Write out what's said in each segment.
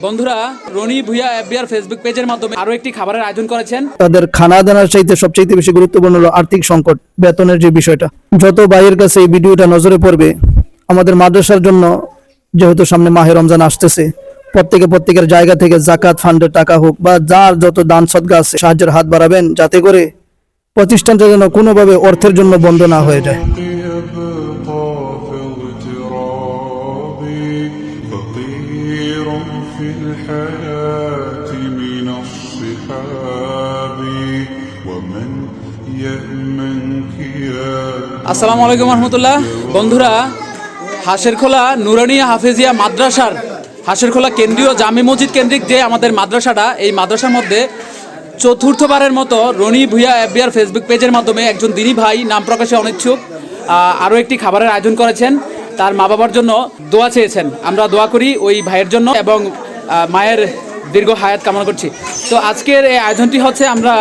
বন্ধুরা, Roni Bhuiyan FBR Facebook পেজের মাধ্যমে আরো একটি খাবারের আয়োজন করেছেন। তাদের খানা দানার চাইতে সবচেয়ে বেশি গুরুত্বপূর্ণ হলো আর্থিক সংকট, বেতনের যে বিষয়টা। যত ভাইয়ের কাছে এই ভিডিওটা নজরে পড়বে, আমাদের মাদ্রাসার জন্য যেহেতু সামনে মাহে রমজান আসতেছে, প্রত্যেকের জায়গা থেকে জাকাত ফান্ডের টাকা হোক বা যার যত দান সদকা আছে সাহায্যের হাত বাড়াবেন, যাতে করে প্রতিষ্ঠানটা যেন কোনোভাবে অর্থের জন্য বন্ধ না হয়ে যায়। আসসালামু আলাইকুম রহমতুল্লাহ। বন্ধুরা, হাশেরখোলা নুরানিয়া হাফেজিয়া মাদ্রাসার হাশেরখোলা কেন্দ্রীয় জামে মসজিদ কেন্দ্রিক যে আমাদের মাদ্রাসাটা, এই মাদ্রাসার মধ্যে চতুর্থবারের মতো রনি ভুইয়া এফবিআর ফেসবুক পেজের মাধ্যমে একজন দিনী ভাই নাম প্রকাশে অনিচ্ছুক আরও একটি খাবারের আয়োজন করেছেন। তার মা বাবার জন্য দোয়া চেয়েছেন। আমরা দোয়া করি ওই ভাইয়ের জন্য এবং মায়ের দীর্ঘ হায়াত কামনা করছি। তো আজকের এই আয়োজনটি হচ্ছে, আমরা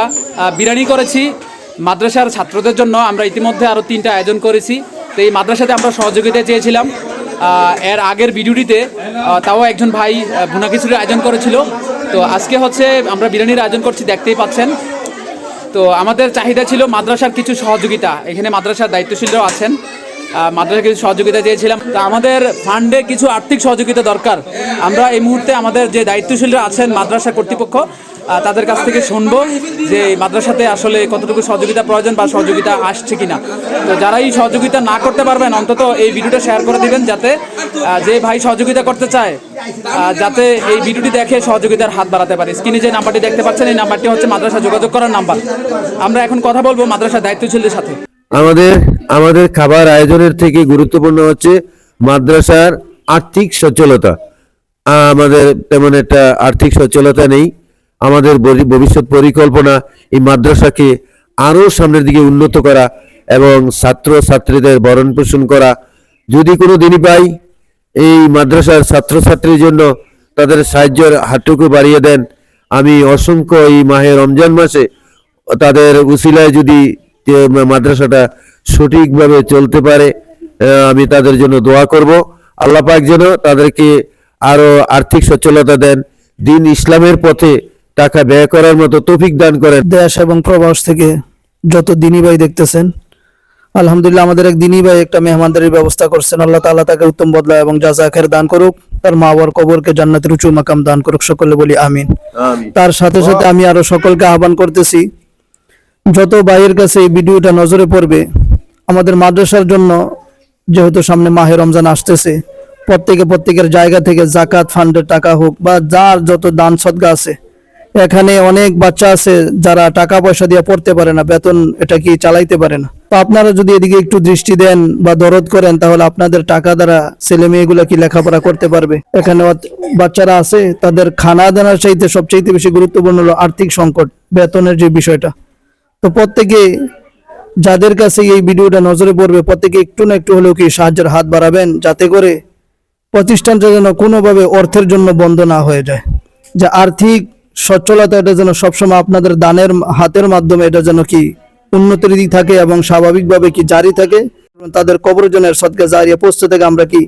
বিরিয়ানি করেছি মাদ্রাসার ছাত্রদের জন্য। আমরা ইতিমধ্যে আরও 3টা আয়োজন করেছি। তো এই মাদ্রাসাতে আমরা সহযোগিতা চেয়েছিলাম। এর আগের ভিডিওটিতে তাও একজন ভাই ভুনা খিচুড়ির আয়োজন করেছিল। তো আজকে হচ্ছে আমরা বিরিয়ানির আয়োজন করছি, দেখতেই পাচ্ছেন। তো আমাদের চাহিদা ছিল মাদ্রাসার কিছু সহযোগিতা। এখানে মাদ্রাসার দায়িত্বশীলরাও আছেন, মাদ্রাসার কিছু সহযোগিতা চেয়েছিলাম। তো আমাদের ফান্ডে কিছু আর্থিক সহযোগিতা দরকার। আমরা এই মুহূর্তে আমাদের যে দায়িত্বশীলরা আছেন মাদ্রাসা কর্তৃপক্ষ, তাদের কাছ থেকে শুনবো যে মাদ্রাসাতে আসলে কতটুকু সহযোগিতা প্রয়োজন বা সহযোগিতা আসছে কিনা। তো যারা এই সহযোগিতা না করতে পারবেন, অন্তত এই ভিডিওটা শেয়ার করে দিবেন, যাতে যে ভাই সহযোগিতা করতে চায় যাতে এই ভিডিওটি দেখে সহযোগিতার হাত বাড়াতে পারে। স্ক্রিনে যে নাম্বারটি দেখতে পাচ্ছেন, এই নাম্বারটি হচ্ছে মাদ্রাসা যোগাযোগ করার নাম্বার। আমরা এখন কথা বলবো মাদ্রাসার দায়িত্বশীলদের সাথে। আমাদের খাবার আয়োজনের থেকে গুরুত্বপূর্ণ হচ্ছে মাদ্রাসার আর্থিক সচ্ছলতা। আমাদের তেমন একটা আর্থিক সচ্ছলতা নেই। আমাদের ভবিষ্যৎ পরিকল্পনা এই মাদ্রাসাকে আরও সামনের দিকে উন্নত করা এবং ছাত্র ছাত্রীদের ভরণ পোষণ করা। যদি কোনো দিনই পাই এই মাদ্রাসার ছাত্রছাত্রীর জন্য তাদের সাহায্যের হাতটুকু বাড়িয়ে দেন। আমি অসংখ্য এই মাহে রমজান মাসে তাদের উসিলায় যদি মাদ্রাসাটা সঠিকভাবে চলতে পারে, আমি তাদের জন্য দোয়া করব। আল্লাহ পাক যেন তাদেরকে আরো আর্থিক সচ্ছলতা দেন, দিন ইসলামের পথে টাকা ব্যয় করার মতো তৌফিক দান করেন। দেশ এবং প্রবাস থেকে যত দিনী ভাই দেখতেছেন, আলহামদুলিল্লাহ আমাদের এক দিনী ভাই একটা মেহমানদারির ব্যবস্থা করছেন। আল্লাহ তাআলা তাকে উত্তম বদলা এবং জাযা খায়ের দান করুক, তার মা বাবার কবরকে জান্নাতের উঁচু মাকাম দান করুক। সকলে বলি আমিন। তার সাথে সাথে আমি আরো সকলকে আহ্বান করতেছি, যত ভাইয়ের কাছে এই ভিডিওটা নজরে পড়বে, আমাদের মাদ্রাসার জন্য যেহেতু সামনে মাহে রমজান আসতেছে, প্রত্যেকের জায়গা থেকে জাকাত ফান্ডের টাকা হোক বা যার যত দান সদকা আছে। এখানে অনেক বাচ্চা আছে যারা টাকা পয়সা দিয়ে পড়তে পারে না, বেতন এটা কি চালাইতে পারে না। তো আপনারা যদি এদিকে একটু দৃষ্টি দেন বা দরদ করেন, তাহলে আপনাদের টাকা দ্বারা ছেলে মেয়েগুলা কি লেখাপড়া করতে পারবে। এখানে বাচ্চারা আছে, তাদের খানা দানার চাইতে সবচেয়ে বেশি গুরুত্বপূর্ণ হলো আর্থিক সংকট, বেতনের যে বিষয়টা। তো প্রত্যেকে যাদের কাছে এই ভিডিওটা নজরে পড়বে, প্রত্যেকে একটু না একটু হলেও কি সাহায্যের হাত বাড়াবেন, যাতে করে প্রতিষ্ঠানটা যেন কোনোভাবে অর্থের জন্য বন্ধ না হয়ে যায়। যে আর্থিক সচ্ছলতা এটা যেন সবসময় আপনাদের দানের হাতের মাধ্যমে এটা যেন কি উন্নতির দিক থাকে এবং স্বাভাবিকভাবে কি জারি থাকে। তাদের কবরজনের সদকা জারিয়া পোস্ট থেকে আমরা কি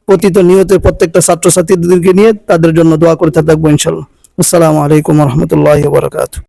পতিত নিয়তের প্রত্যেকটা ছাত্রছাত্রীদেরকে নিয়ে তাদের জন্য দোয়া করতে থাকবো ইনশাআল্লাহ। আসসালামু আলাইকুম রহমতুল্লাহি ওয়া বারাকাতুহু।